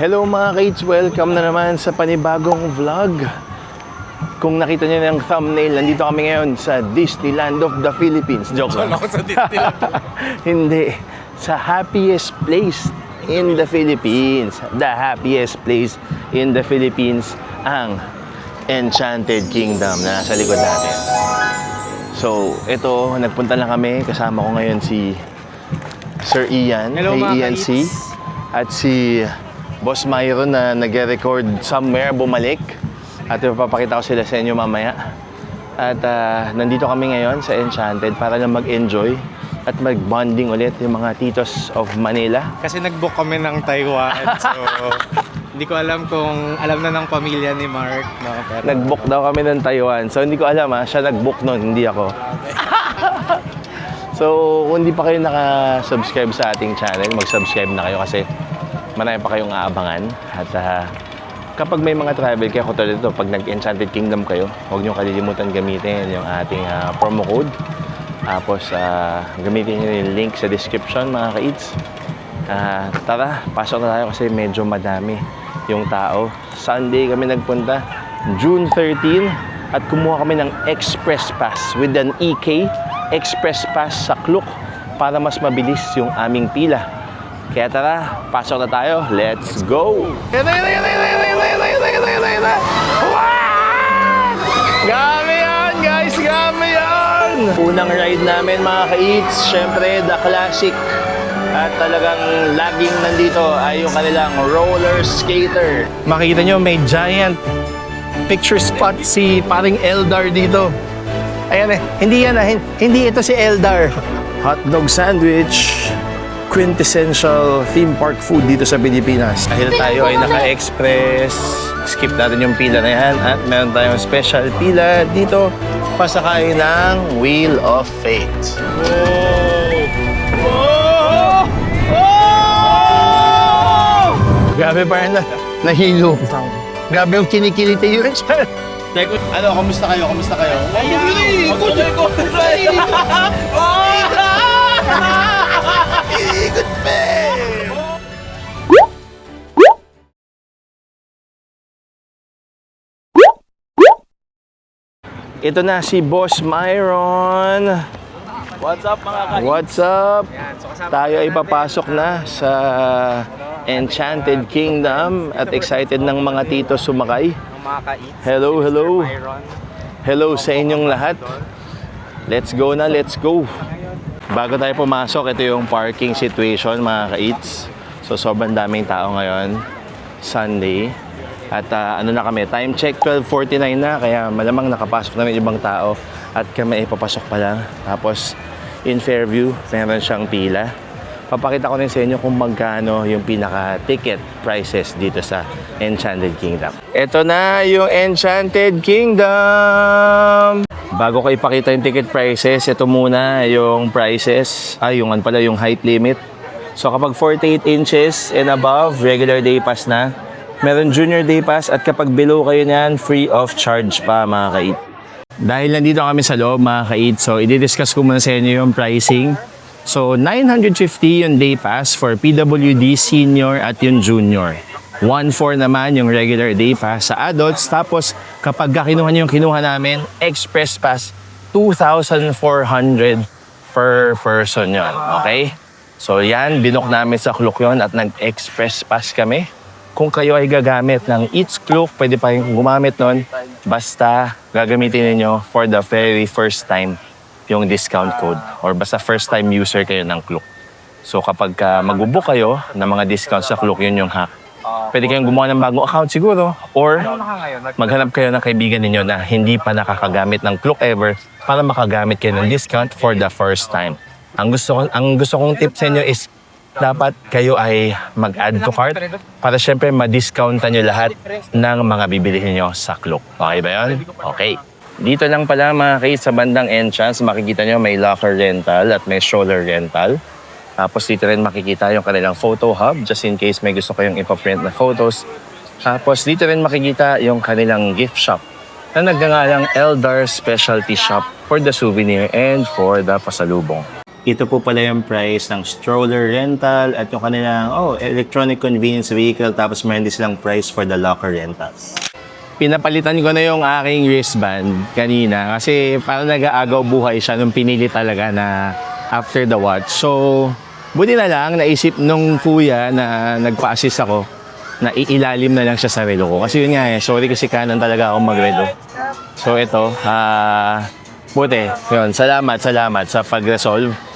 Hello mga kids, welcome na naman sa panibagong vlog. Kung nakita niyo yung thumbnail, nandito kami ngayon sa Disneyland of the Philippines. Joke lang. Sa Disneyland. Hindi, sa happiest place in the Philippines. The happiest place in the Philippines, ang Enchanted Kingdom na nasa likod natin. So, ito, nagpunta lang kami. Kasama ko ngayon si Sir Ian. Hello, hey, mga Ian C. At si Boss Myron na nag-record somewhere, bumalik. At ipapakita ko sila sa inyo mamaya. At nandito kami ngayon sa Enchanted para lang mag-enjoy at mag-bonding ulit yung mga titos of Manila. Kasi nag-book kami ng Taiwan. So, hindi ko alam kung alam na ng pamilya ni Mark. No? Pero Nag-book daw kami ng Taiwan. So, hindi ko alam siya nag-book nun, hindi ako. So, kung hindi pa kayo naka-subscribe sa ating channel, mag-subscribe na kayo kasi marami pa kayong aabangan. At kapag may mga travel kayo, katulad ito, pag nag-Enchanted Kingdom kayo, huwag nyo kalilimutan gamitin yung ating promo code. Tapos, gamitin nyo yung link sa description, mga ka-eats. Tara, pasok na tayo kasi medyo madami yung tao. Sunday kami nagpunta, June 13, at kumuha kami ng Express Pass with an EK Express Pass sa Klook para mas mabilis yung aming pila. Kaya tara, pasok na tayo. Let's go! Game yan, guys! Game yan! Unang ride namin, mga ka-eats. Siyempre, the classic. At talagang laging nandito ay yung kanilang roller skater. Makikita nyo, may giant picture spot si paring Eldar dito. Ayan hindi ito si Eldar. Hotdog sandwich. Quintessential theme park food dito sa Pilipinas. Dahil tayo ay naka-express, skip natin yung pila na yan at meron tayong special pila dito pasakay ng Wheel of Fate. Whoa! Whoa! Grabe pa rin nahilo. Grabe yung kinikiliti yun. Ano, kamusta kayo? Kamusta kayo? Ikot pa! Ito na si Boss Myron. What's up mga ka-eats? What's up? Yan, so kasama Tayo ay natin papasok na sa Enchanted Kingdom at excited ng mga tito sumakay. ng mga ka-eats. Hello, hello. Myron. Hello sa inyong lahat. Let's go na, let's go. Bago tayo pumasok, ito yung parking situation, mga ka-eats. So, sobrang daming tao ngayon, Sunday. At ano na kami, time check 12:49 na, kaya malamang nakapasok na yung ibang tao. At kami ay papasok pa lang. Tapos, in Fairview, meron siyang pila. Papakita ko rin sa inyo kung magkano yung pinaka-ticket prices dito sa Enchanted Kingdom. Ito na yung Enchanted Kingdom! Bago ko ipakita yung ticket prices, ito muna yung prices. Yung height limit. So kapag 48 inches and above, regular day pass na. Meron junior day pass at kapag below kayo niyan, free of charge pa, mga ka-eat. Dahil nandito kami sa loob, mga ka-eat, so i-discuss ko muna sa inyo yung pricing. So 950 yung day pass for PWD senior at yung junior. 1,400 naman yung regular day pass sa adults. Tapos, kapag kinuha niyo yung kinuha namin, express pass, 2,400 per person yon. Okay? So, yan, binook namin sa Klook yun at nag-express pass kami. Kung kayo ay gagamit ng Eats Klook, pwede pa yung gumamit nun. Basta, gagamitin niyo for the very first time yung discount code. Or basta first time user kayo ng Klook. So, kapag mag-book kayo ng mga discounts sa Klook, yun yung hack. Pwede kayong gumawa ng bagong account siguro or maghanap kayo ng kaibigan ninyo na hindi pa nakakagamit ng Klook ever para makagamit kayo ng discount for the first time. Ang gusto kong tip sa inyo is dapat kayo ay mag-add to cart para syempre ma-discountan nyo lahat ng mga bibilihin nyo sa Klook. Okay ba yun? Okay. Dito lang pala mga kayo sa bandang entrance, makikita nyo may locker rental at may stroller rental. Tapos dito rin makikita yung kanilang photo hub just in case may gusto kayong ipaprint na photos. Tapos dito rin makikita yung kanilang gift shop na nagngangalang Eldar Specialty Shop for the souvenir and for the pasalubong. Ito po pala yung price ng stroller rental at yung kanilang electronic convenience vehicle, tapos meron din silang price for the locker rentals. Pinapalitan ko na yung aking wristband kanina kasi parang nag-aagaw buhay siya nung pinili talaga na after the watch. So, buti na lang naisip nung kuya na nagpa-assist ako na iilalim na lang siya sa relo ko. Kasi yun nga sorry kasi kanan talaga ako mag-relo. So ito, buti. Yun, salamat sa pag-resolve.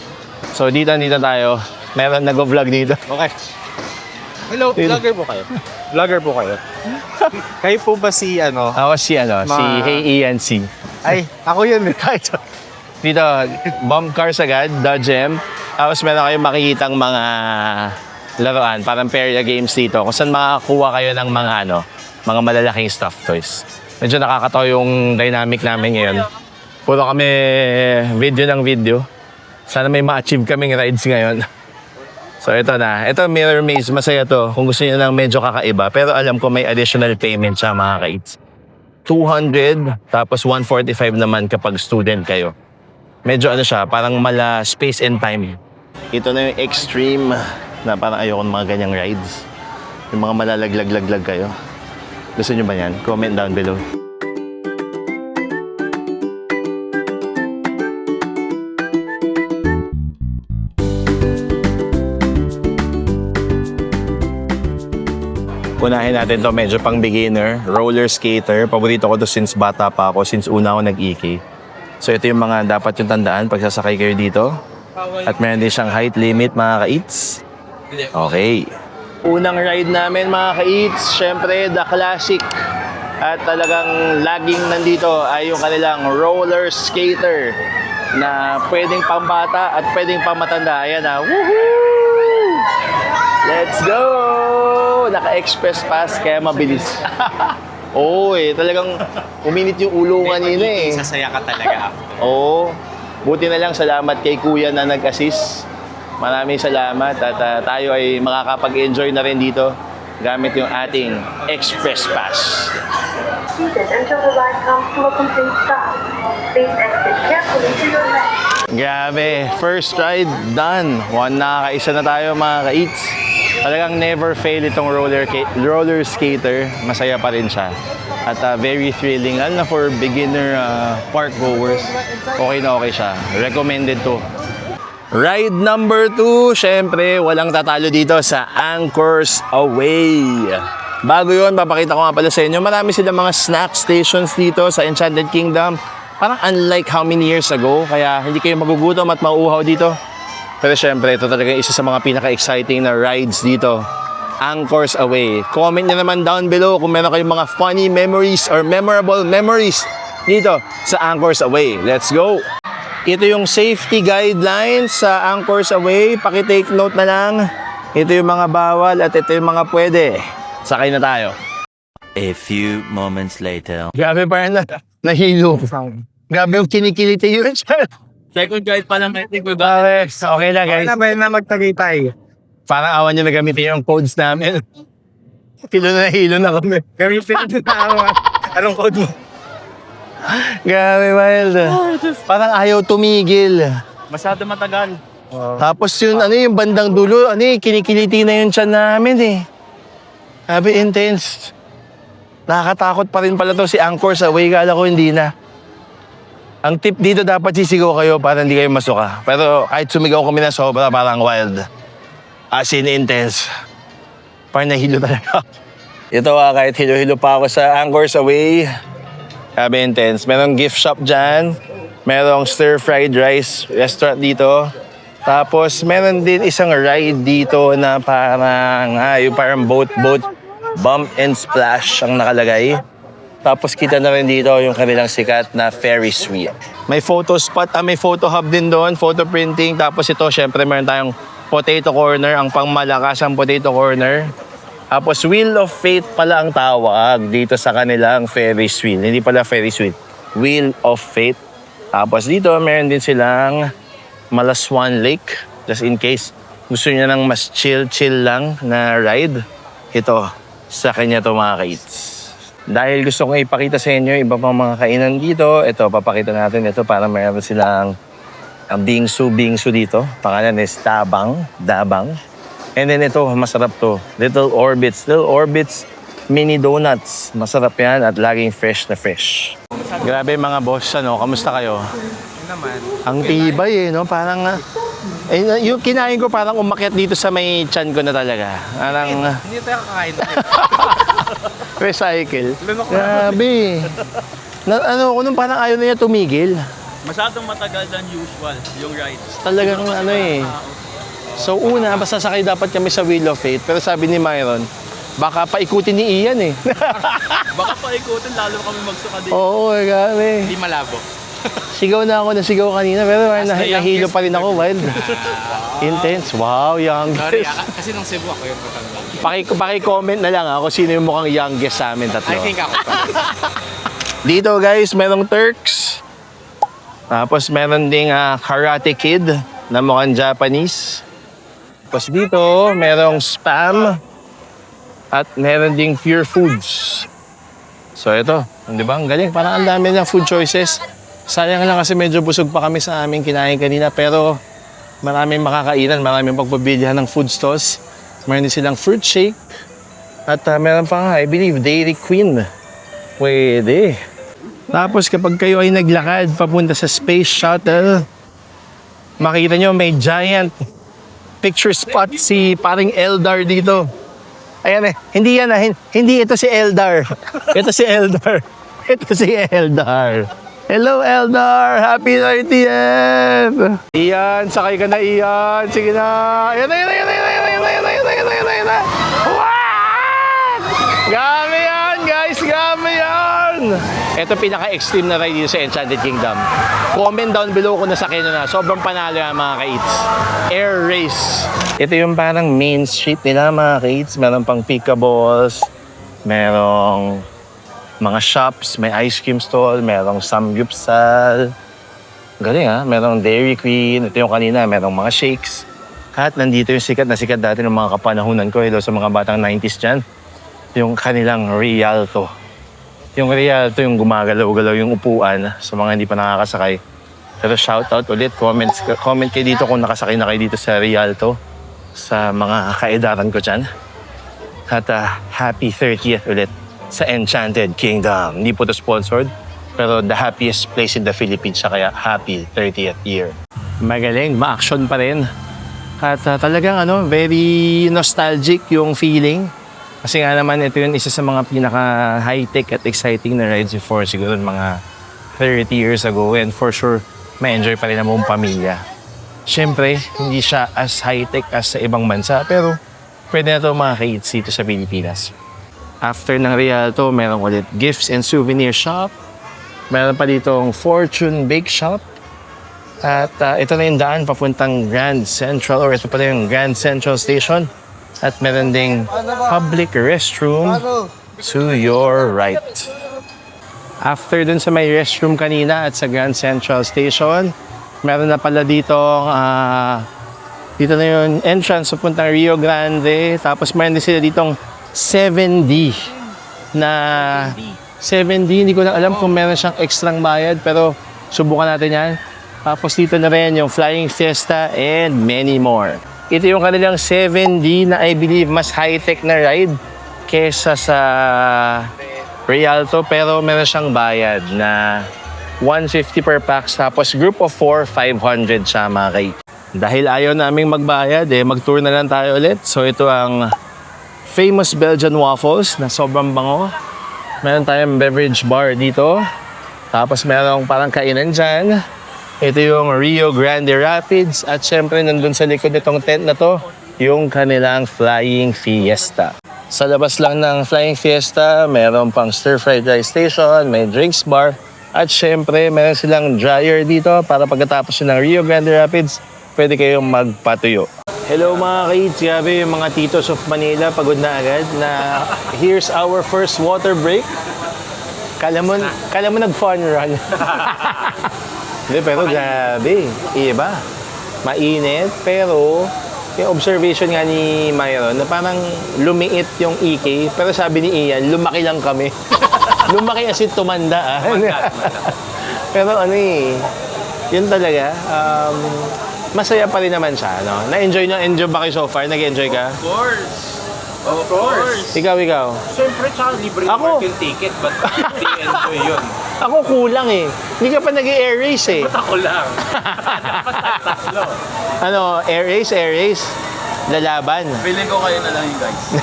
So dito tayo. Meron nag-vlog dito. Okay. Hello, vlogger po kayo. Vlogger po kayo. Kayo po ba si ano? Ako si Hey Ian C. Ay, ako yun. Dito, bomb cars agad, Dodge M. Tapos meron kayong makikitang mga laruan, parang Peria games dito. Kung saan makakuha kayo ng mga malalaking stuffed toys. Medyo nakakatawa yung dynamic namin ngayon. Puro kami video ng video. Sana may ma-achieve kaming rides ngayon. So ito na. Ito Mirror Maze. Masaya to. Kung gusto niyo ng medyo kakaiba. Pero alam ko may additional payment siya mga ka-eats. 200 tapos 145 naman kapag student kayo. Medyo siya, parang mala space and time. Ito na yung extreme na parang ayoko ng mga ganyang rides. Yung mga malalaglag-laglag kayo. Gusto niyo ba yan? Comment down below. Unahin natin to medyo pang beginner, roller skater. Paborito ko to since bata pa ako, since una ako nag-EK. So ito yung mga dapat yung tandaan pag sasakay kayo dito. At meron din siyang height limit mga ka-eats. Okay. Unang ride namin mga ka-eats, syempre the classic. At talagang laging nandito ay yung kanilang roller skater na pwedeng pambata at pwedeng pamatanda. Ayan na. Woohoo! Let's go! Naka-express pass kaya mabilis. Oo talagang uminit yung ulo kanina eh. Sasaya ka talaga after. Oo. Buti na lang salamat kay kuya na nag-assist. Maraming salamat at tayo ay makakapag-enjoy na rin dito gamit yung ating express pass. Seated until the line comes to a complete stop. Please exit carefully to your left. Grabe, first ride done. Nakakaisa na tayo mga ka-eats. Talagang never fail itong roller skater. Masaya pa rin siya. At very thrilling. Lalo na for beginner park goers. Okay na okay siya. Recommended to. Ride number 2. Syempre, walang tatalo dito sa Anchors Away. Bago yun, papakita ko nga pala sa inyo. Marami silang mga snack stations dito sa Enchanted Kingdom. Parang unlike how many years ago. Kaya hindi kayo magugutom at mauuhaw dito. Pero syempre, ito talaga isa sa mga pinaka-exciting na rides dito. Anchors Away. Comment nyo naman down below kung meron kayong mga funny memories or memorable memories dito sa Anchors Away. Let's go! Ito yung safety guidelines sa Anchors Away. Paki-take note na lang. Ito yung mga bawal at ito yung mga pwede. Sakay na tayo. A few moments later. Grabe parang nahilo. Grabe yung kinikiliti yun. Second guide pa lang, I think we're Okay na guys. Okay na magtagitay. Parang awan nyo na gamitin yung codes namin. Hilo na kami. Gamitin na anong code mo? Grabe wild. Parang ayaw tumigil. Masyado matagal. Tapos yun, yung bandang dulo, kinikiliti na yung tiyan namin eh. Grabe, intense. Nakakatakot pa rin pala to si Anchors Away. Kala ko hindi na. Ang tip dito, dapat sisigaw kayo para hindi kayo masuka. Pero kahit sumigaw kami na sobra, parang wild. As in intense. Parang nahilo talaga. Ito kahit hilo-hilo pa ako sa Anchors Away. Grabe intense. Merong gift shop dyan. Merong stir-fried rice restaurant dito. Tapos meron din isang ride dito na parang, yung parang boat, bump and splash ang nakalagay. Tapos kita na rin dito yung kanilang sikat na Ferris wheel. May photo spot, may photo hub din doon, photo printing. Tapos ito, syempre meron tayong potato corner, ang pangmalakas ang potato corner. Tapos Wheel of Fate pala ang tawag dito sa kanilang Ferris wheel. Hindi pala Ferris wheel, Wheel of Fate. Tapos dito, meron din silang Malaswan Lake. Just in case gusto niyo ng mas chill lang na ride. Ito, sa kanya to mga ka-eats. Dahil gusto kong ipakita sa inyo iba pang mga kainan dito, ito, papakita natin ito para meron silang Ang bingsu dito. Pangalan is Dabang. And then ito, masarap to. Little Orbits mini donuts. Masarap yan at laging fresh na fresh. Grabe mga boss, ano, kamusta kayo? Yun naman. Ang tibay no? Parang, yung kinain ko parang umakyat dito sa may tiyan ko na talaga. Parang, Hindi tayo kakain. recycle. Lunok na. Grabe. Ano ko nung parang ayaw na niya tumigil. Masyadong matagal than usual yung rides. Talagang ano eh. So una, basta sakay dapat kami sa Wheel of Fate. Pero sabi ni Myron, baka paikutin ni Ian eh. Baka paikutin lalo kami magsuka din. Oo, grabe. Hindi malabo. Sigaw na ako ng sigaw kanina, pero As the nahilo youngest pa rin ako, wild. Intense. Wow, Sorry, youngest. kasi nung Cebu ako yung matanda. Paki-comment na lang ako sino yung mukhang youngest sa amin tatlo. I think ako. Dito guys, merong Turks. Tapos meron ding Karate Kid na mukhang Japanese. Tapos dito, merong Spam. At meron ding Pure Foods. So ito, di ba? Ang galing. Parang ang dami ng food choices. Sayang lang kasi medyo busog pa kami sa aming kinain kanina. Pero maraming makakainan, maraming pagpabilihan ng food stalls. Meron din silang fruit shake. At meron pa nga, I believe, Dairy Queen. Pwede. Tapos kapag kayo ay naglakad papunta sa Space Shuttle, makita nyo may giant picture spot si paring Eldar dito. Ayan eh, hindi yan hindi ito si Eldar. Ito si Eldar. Ito si Eldar. Hello Eldar! Happy 30th! Ian, sakay ka na Ian. Sige na. Ayan na. What? Game yan guys, game yan! Ito pinaka-extreme na ride dito sa Enchanted Kingdom. Comment down below kung nasakyan nyo na. Sobrang panalo yan mga ka-eats. Air race. Ito yung parang main street nila mga ka-eats. Meron pang pickaballs. Merong mga shops. May ice cream stall. Merong samgyupsal. Galing ha. Merong Dairy Queen. Ito yung kanina. Merong mga shakes. At nandito yung sikat na sikat dati ng mga kapanahunan ko. Hello sa mga batang 90s dyan. Yung kanilang Rialto. Yung Rialto, yung gumagalaw-galaw yung upuan sa mga hindi pa nakakasakay. Pero shoutout ulit, comment kayo dito kung nakasakay na kayo dito sa Rialto sa mga kaedaran ko dyan. At happy 30th ulit sa Enchanted Kingdom. Hindi po ito sponsored, pero the happiest place in the Philippines siya, kaya happy 30th year. Magaling, ma-action pa rin. At talagang very nostalgic yung feeling. Kasi nga naman, ito yung isa sa mga pinaka-high-tech at exciting na rides before siguro mga 30 years ago. And for sure, may enjoy pa rin ang buong pamilya. Siyempre, hindi siya as high-tech as sa ibang bansa, pero pwede na ito mga ka-eats dito sa Pilipinas. After ng Rialto, meron ulit gifts and souvenir shop. Meron pa ditong Fortune Bake Shop. At ito na yung daan papuntang Grand Central, or ito pala yung Grand Central Station. At meron ding public restroom to your right. After dun sa may restroom kanina at sa Grand Central Station, meron na pala dito na yung entrance papuntang Rio Grande. Tapos meron din sila ditong 7D na 7D. Hindi ko lang alam kung meron siyang extrang bayad, pero subukan natin yan. Tapos dito na rin yung Flying Fiesta and many more. Ito yung kanilang 7D na I believe mas high-tech na ride kesa sa Rialto, pero meron siyang bayad na 150 per pax. Tapos group of 4, 500 siya mga kay. Dahil ayaw naming magbayad, mag-tour na lang tayo ulit. So ito ang famous Belgian waffles na sobrang bango. Meron tayong beverage bar dito. Tapos merong parang kainan dyan. Ito yung Rio Grande Rapids at syempre nandun sa likod nitong tent na to, yung kanilang Flying Fiesta. Sa labas lang ng Flying Fiesta, meron pang stir-fried rice station, may drinks bar, at syempre meron silang dryer dito para pagkatapos ng Rio Grande Rapids, pwede kayong magpatuyo. Hello mga ka-eats, grabe yung mga titos of Manila, pagod na agad na here's our first water break. Kala mo nag-fun run. Hindi, pero grabe. Iba. Mainit, pero yung observation nga ni Myron na parang lumiit yung EK, pero sabi ni Ian, lumaki lang kami. Lumaki as in tumanda. Pero Yun talaga. Masaya pa rin naman siya, no? Na-enjoy ba kayo so far? Nag-enjoy ka? Of course. Of course. Ikaw. Siyempre, tsaka libre Ako? yung ticket, but hindi enjoy yun. Ako kulang eh. Hindi ka pa nag-air race eh. Ba't ako lang? Dapat tatlo. Ano, air race? Lalaban. Feeling ko kayo na lang yung guys.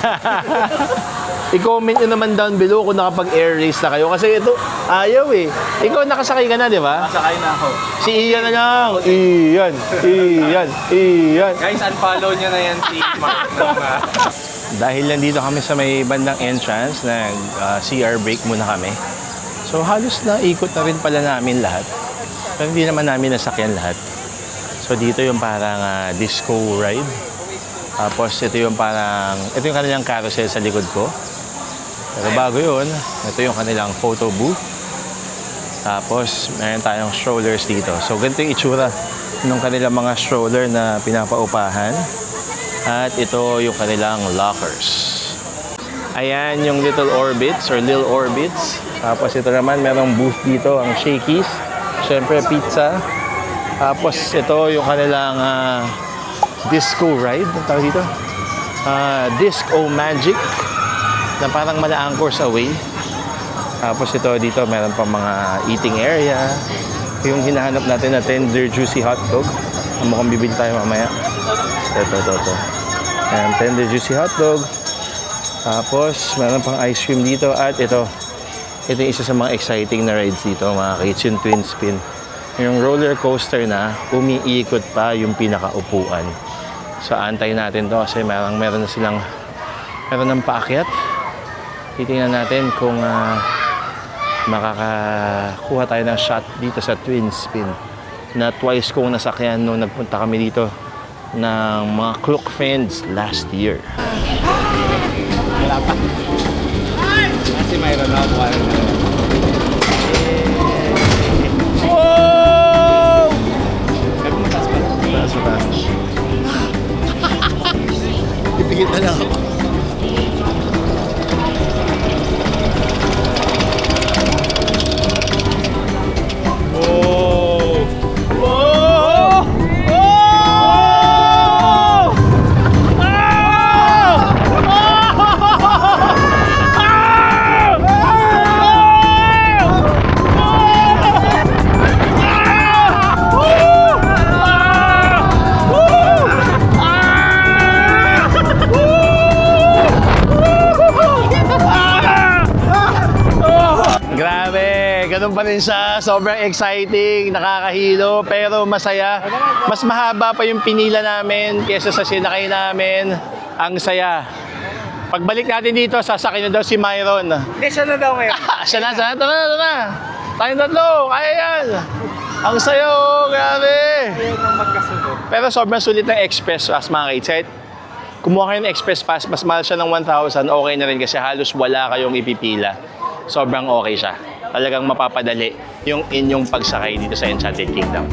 I-comment nyo naman down below kung nakapag-air race na kayo. Kasi ito, ayaw eh. Ikaw nakasakay ka na, di ba? Masakay na ako. Si Ian na lang. Ian. Guys, unfollow nyo na yan si Mark. Dahil nandito kami sa may bandang entrance, CR break muna kami. So halos na ikot na rin pala namin lahat. Pero hindi naman namin nasakyan lahat. So dito yung parang disco ride. Tapos ito yung kanilang carousel sa likod ko. Pero bago yun, ito yung kanilang photo booth. Tapos meron tayong strollers dito. So ganito yung itsura ng kanilang mga stroller na pinapaupahan. At ito yung kanilang lockers. Ayan yung Little Orbits. Tapos ito naman, merong booth dito, ang Shakey's. Siyempre, pizza. Tapos ito yung kanilang disco ride. Ang tawag dito? Disco Magic. Na parang mala-anchors away. Tapos ito dito, meron pa mga eating area. Yung hinahanap natin na tender, juicy hotdog. Mukhang bibili tayo mamaya. Ito. Ayan, tender, juicy hotdog. Tapos, meron pang ice cream dito. At ito yung isa sa mga exciting na rides dito, mga kids, yung twin spin. Yung roller coaster na umiikot pa yung pinakaupuan. So, antayin natin to kasi meron ng paakyat. Titingnan natin kung makakakuha tayo ng shot dito sa twin spin. Na twice kong nasakyan nung nagpunta kami dito ng mga Klook friends last year. Wala pa. Kasi mayroon na ako. Wow! Pero mataas pa. Taas. Ipigit na lang ako. Ganun pa rin siya, sobrang exciting, nakakahilo, pero masaya. Mas mahaba pa yung pinila namin kesa sa sinakay namin. Ang saya. Pagbalik natin dito, sasakay na daw si Myron. Hindi, siya na daw ngayon. Siya na. Tayong tatlo, kaya yan. Ang saya, grabe. Ayaw nang magkasunod. Pero sobrang sulit ng express pass, mga kids. Kahit kumuha kayo ng express pass, mas mahal siya ng 1,000, okay na rin kasi halos wala kayong ipipila. Sobrang okay siya. Talagang mapapadali yung inyong pagsakay dito sa Enchanted Kingdom.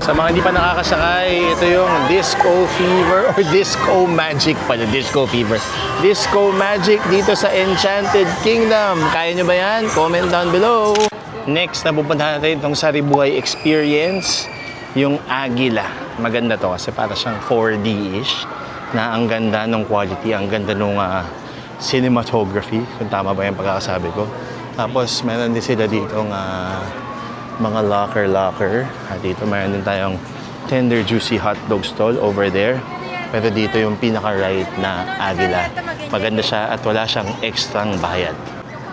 Sa mga hindi pa nakakasakay, ito yung Disco Fever or Disco Magic pala. Disco Fever. Disco Magic dito sa Enchanted Kingdom. Kaya nyo ba yan? Comment down below. Next na pupuntahan natin itong Saribuhay Experience, yung Agila. Maganda to kasi para siyang 4D-ish na ang ganda ng quality, ang ganda ng cinematography, kung tama ba yung pagkakasabi ko. Tapos meron din sila dito mga locker. At dito mayroon din tayong tender juicy hot dog stall over there. Pero dito yung pinaka-right na Agila. Maganda siya at wala siyang ekstrang bayad.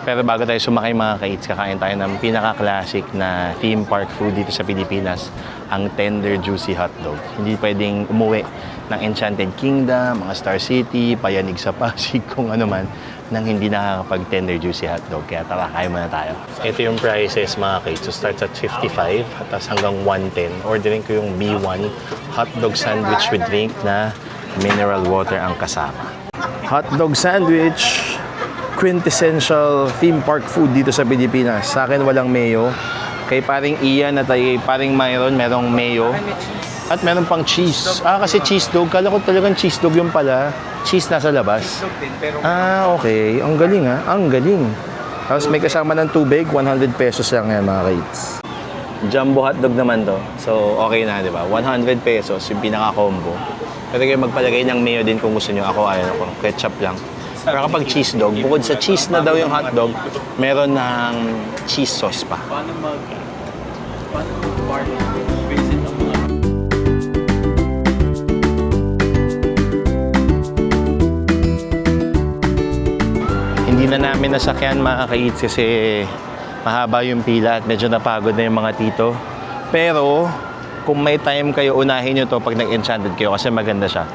Pero bago tayo sumakay mga ka-eats, kakain tayo ng pinaka-classic na theme park food dito sa Pilipinas, ang tender juicy hot dog. Hindi pwedeng umuwi ng Enchanted Kingdom, mga Star City, Payanig sa Pasig, kung ano man, nang hindi nakakapag tender juicy hot dog. Kaya tara, kain muna tayo. Ito yung prices mga ka-eats. So starts at 55 at hanggang 110. Ordering ko yung B1 hot dog sandwich with drink na mineral water ang kasama. Hot dog sandwich, quintessential theme park food dito sa Pilipinas. Sa akin walang mayo. Kay paring Ian at kay paring Myron, merong mayo. At meron pang cheese. Kasi cheese dog. Kala ko talagang cheese dog yung pala. Cheese nasa labas. Pero Okay. Ang galing Ang galing. Tapos may kasama ng tubig. 100 pesos lang yan mga kids. Jumbo hotdog naman to. So, okay na, di ba? 100 pesos yung pinaka-combo. Pwede kayo magpalagay ng mayo din kung gusto nyo. Ako, ayaw ko. Ketchup lang. Pero kapag cheese dog, bukod sa cheese na daw yung hotdog, meron ng cheese sauce pa. Paano mag-park visit ang mga Hindi na namin nasakyan mga ka-eats kasi mahaba yung pila at medyo napagod na yung mga tito. Pero kung may time kayo, unahin nyo to pag nag-enchanted kayo kasi maganda siya.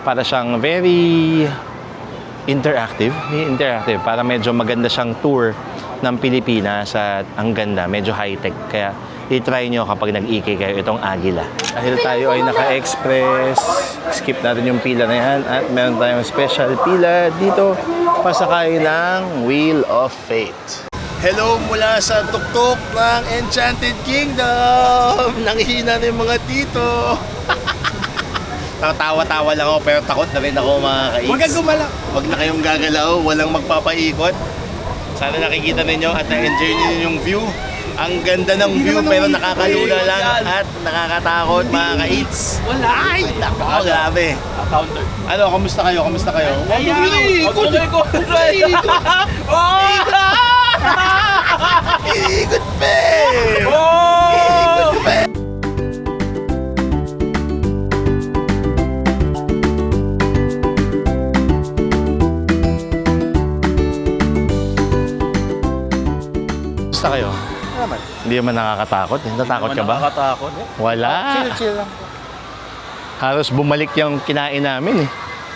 Para siyang very interactive. Para medyo maganda siyang tour ng Pilipinas at ang ganda, medyo high-tech. Kaya i-try nyo kapag nag-ikay kayo itong Agila. Dahil tayo ay naka-express, skip natin yung pila na yan at meron tayong special pila dito pasakay ng Wheel of Fate. Hello mula sa tuktok ng Enchanted Kingdom! Nanghihina na yung mga tito! Tawa-tawa lang ako pero takot na rin ako mga ka-eats. Huwag kang gumalaw. Huwag na kayong gagalaw, walang magpapaikot. Sana nakikita ninyo at na-enjoy ninyo yung view. Ang ganda ng view pero nakakalula lang at nakakatakot mga ka-eats. Wala! Ay! Nako, grabe. counter? Ano, kamusta kayo? Kamusta kayo? Ikot! Ikot pe! Ikot pe! Kamusta kayo? naman. Hindi naman nakakatakot. Natatakot ka ba? Nakakatakot eh. Wala. Chill lang. Halos bumalik yung kinain namin eh.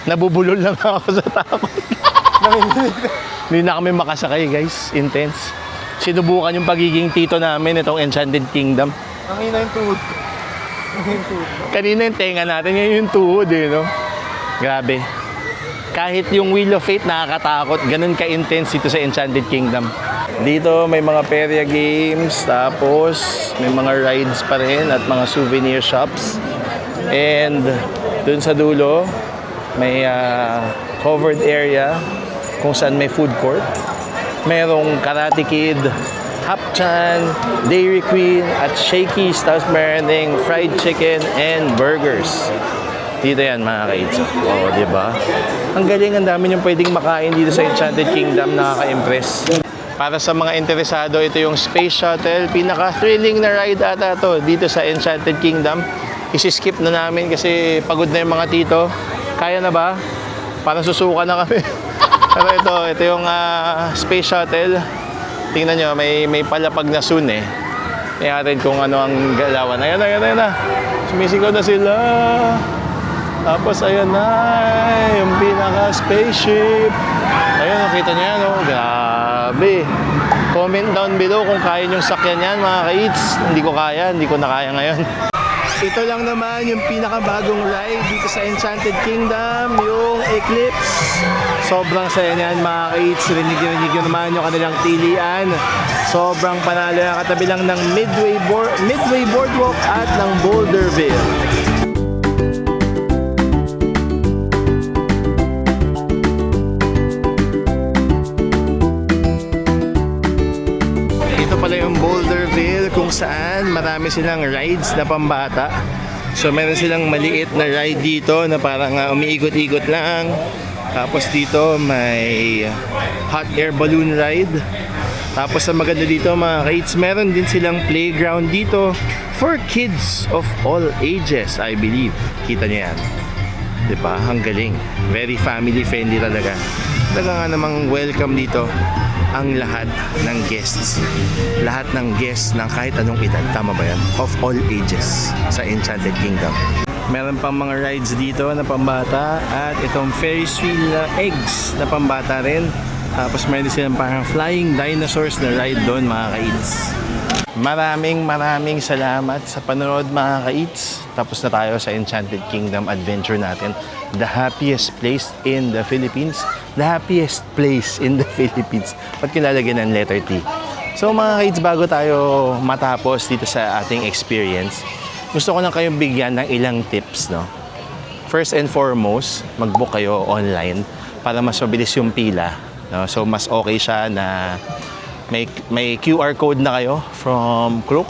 Nabubulol lang ako sa takot. Hindi na kami makasakay guys. Intense. Sinubukan yung pagiging tito namin itong Enchanted Kingdom. Ang ina yung tuhod ko. Kanina yung tenga natin, ngayon yung tuhod eh, no? Grabe. Kahit yung Wheel of Fate nakakatakot, ganun ka-intense dito sa Enchanted Kingdom. Dito may mga perya games, tapos may mga rides pa rin at mga souvenir shops. And dun sa dulo, may covered area kung saan may food court. Merong Karate Kid, Hapchan, Dairy Queen, at Shakey's. Tapos meron ding fried chicken and burgers. Dito yan mga ka-eats. Oo, di ba? Ang galing, ang dami niyong pwedeng makain dito sa Enchanted Kingdom. Nakaka-impress. Para sa mga interesado, ito yung Space Shuttle. Pinaka-thrilling na ride ata to dito sa Enchanted Kingdom. Isi-skip na namin kasi pagod na yung mga tito. Kaya na ba? Parang susuka na kami. Pero ito yung Space Shuttle. Tingnan nyo, may palapag na soon eh. Tingnan natin kung ano ang galawan. Ayan na. Sumisigaw na sila. Tapos ayan na, yung pinaka-spaceship. Ayun, nakita niyo yan, oh. Grabe. Comment down below kung kaya niyong sakyan yan, mga ka-eats. Hindi ko kaya, hindi ko na kaya ngayon. Ito lang naman yung pinakabagong ride dito sa Enchanted Kingdom, yung Eclipse. Sobrang saya niyan, mga ka-eats. Rinig nyo naman yung kanilang tilian. Sobrang panalo. Katabi lang ng Midway Boardwalk at ng Boulderville. Yung Boulderville kung saan marami silang rides na pambata. So meron silang maliit na ride dito na parang umiikot-ikot lang. Tapos dito may hot air balloon ride. Tapos ang maganda dito mga kids, meron din silang playground dito for kids of all ages, I believe. Kita niyo yan. Diba? Ang galing. Very family friendly talaga. Talaga nga namang welcome dito ang lahat ng guests. Lahat ng guests ng kahit anong edad. Tama ba yan? Of all ages sa Enchanted Kingdom. Meron pang mga rides dito na pambata at itong Ferris wheel na eggs na pambata rin. Tapos meron din silang parang flying dinosaurs na ride doon mga ka-eats. Maraming salamat sa panonood mga ka-eats. Tapos na tayo sa Enchanted Kingdom adventure natin. The happiest place in the Philippines. The happiest place in the Philippines. Ba't kinalagyan ng letter T? So mga ka-eats, bago tayo matapos dito sa ating experience, gusto ko lang kayong bigyan ng ilang tips, no? First and foremost, mag-book kayo online para mas mabilis yung pila, no? So, mas okay siya na may QR code na kayo from Klook.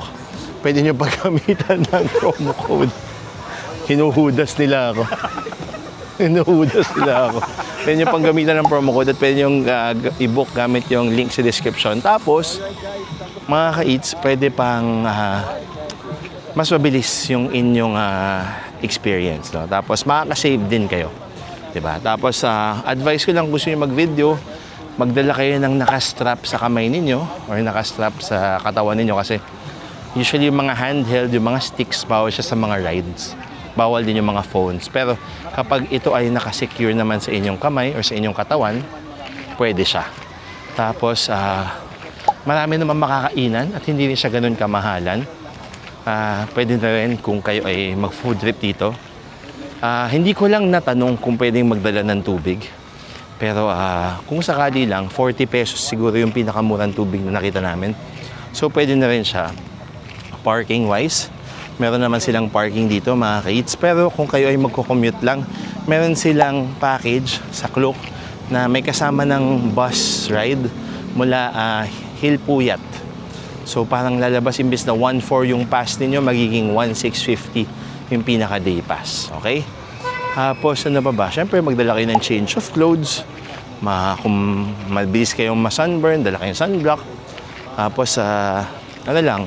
Pwede nyo paggamitan ng promo code. Hinuhudas nila ako. Hinuhudas nila ako. Pwede nyo pang gamitan ng promo code at pwede nyo i-book gamit yung link sa description. Tapos, mga ka-eats, pwede pang mas mabilis yung inyong experience. No? Tapos, makaka-save din kayo. Diba? Tapos, advice ko lang gusto nyo mag-video, magdala kayo ng nakastrap sa kamay ninyo or nakastrap sa katawan ninyo kasi usually yung mga handheld, yung mga sticks, bawal siya sa mga rides. Bawal din yung mga phones. Pero kapag ito ay nakasecure naman sa inyong kamay or sa inyong katawan, pwede siya. Tapos, marami naman makakainan at hindi rin siya ganun kamahalan. Pwede na rin kung kayo ay mag-food trip dito. Hindi ko lang natanong kung pwedeng magdala ng tubig. Pero kung sakali lang, 40 pesos siguro yung pinakamurang tubig na nakita namin. So, pwede na rin siya. Parking-wise, meron naman silang parking dito, mga ka-eats. Pero kung kayo ay magko-commute lang, meron silang package sa Klook na may kasama ng bus ride mula Hilpuyat. So parang lalabas imbis na 1,400 yung pass ninyo, magiging 1,650 yung pinaka-day pass. Okay? Tapos ano pa ba? Siyempre magdala kayo ng change of clothes. Kung mabilis kayong ma-sunburn, dala kayong sunblock. Tapos ano lang,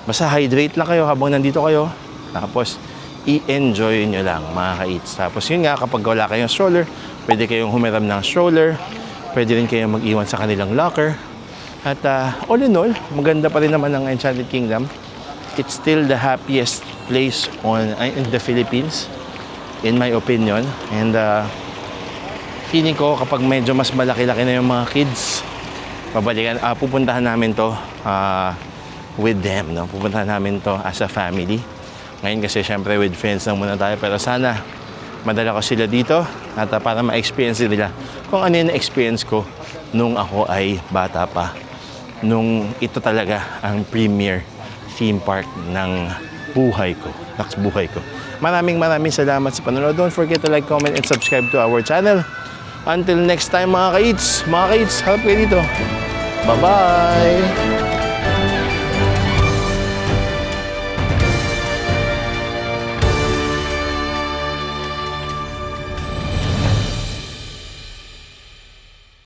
basta hydrate lang kayo habang nandito kayo. Tapos, i-enjoy nyo lang, mga ka-eats. Tapos, yun nga, kapag wala kayong stroller, pwede kayong humiram ng stroller. Pwede rin kayong mag-iwan sa kanilang locker. At all in all, maganda pa rin naman ang Enchanted Kingdom. It's still the happiest place in the Philippines, in my opinion. And feeling ko, kapag medyo mas malaki-laki na yung mga kids, pupuntahan namin to with them, no? Pupuntahan namin to as a family. Ngayon kasi syempre with friends lang muna tayo, pero sana madala ko sila dito at para ma-experience nila kung ano yung experience ko nung ako ay bata pa. Nung ito talaga ang premier theme park ng buhay ko. Buhay ko. Maraming salamat sa panonood. Don't forget to like, comment, and subscribe to our channel. Until next time, mga ka-eats, harap kayo dito. Bye-bye!